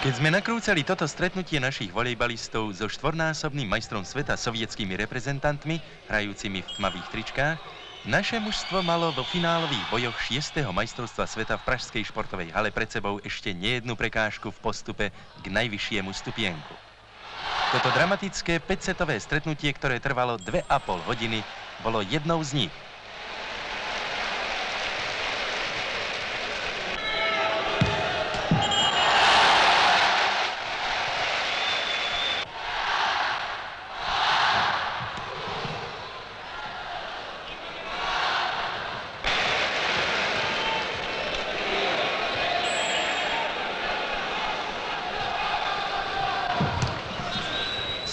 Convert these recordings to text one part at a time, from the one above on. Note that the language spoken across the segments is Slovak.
Keď sme nakrúcali toto stretnutie našich volejbalistov so štvornásobným majstrom sveta sovietskými reprezentantmi, hrajúcimi v tmavých tričkách, naše mužstvo malo vo finálových bojoch 6. majstrovstva sveta v pražskej športovej hale pred sebou ešte nejednu prekážku v postupe k najvyššiemu stupienku. Toto dramatické 5-setové stretnutie, ktoré trvalo 2,5 hodiny, bolo jednou z nich.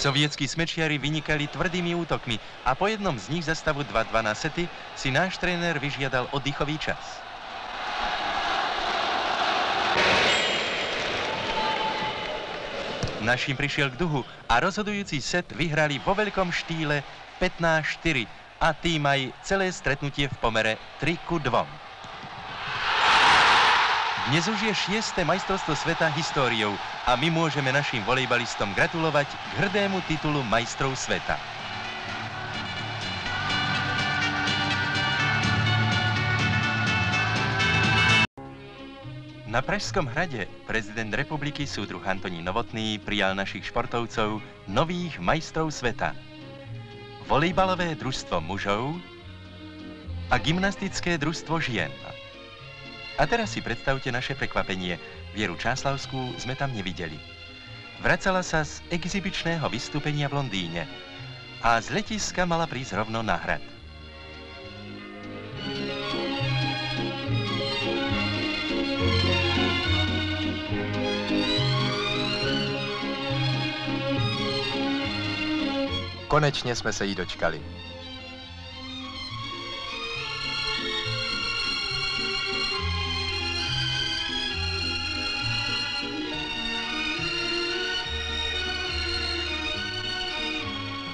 Sovietskí smečiari vynikali tvrdými útokmi a po jednom z nich za stavu 2:2 na sety si náš tréner vyžiadal oddychový čas. Naším prišiel k duhu a rozhodujúci set vyhrali vo veľkom štýle 15-4 a tým aj celé stretnutie v pomere 3:2. Dnes už je 6. majstrovstvo sveta históriou a my môžeme našim volejbalistom gratulovať k hrdému titulu majstrov sveta. Na Pražskom hrade prezident republiky súdruh Antonín Novotný prijal našich športovcov nových majstrov sveta. Volejbalové družstvo mužov a gymnastické družstvo žien. A teraz si predstavte naše prekvapenie. Vieru Čáslavskú sme tam nevideli. Vracala sa z exibičného vystúpenia v Londýne a z letiska mala prísť rovno na hrad. Konečně jsme se jí dočkali.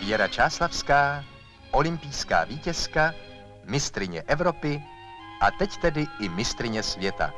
Věra Čáslavská, olympijská vítězka, mistryně Evropy a teď tedy i mistryně světa.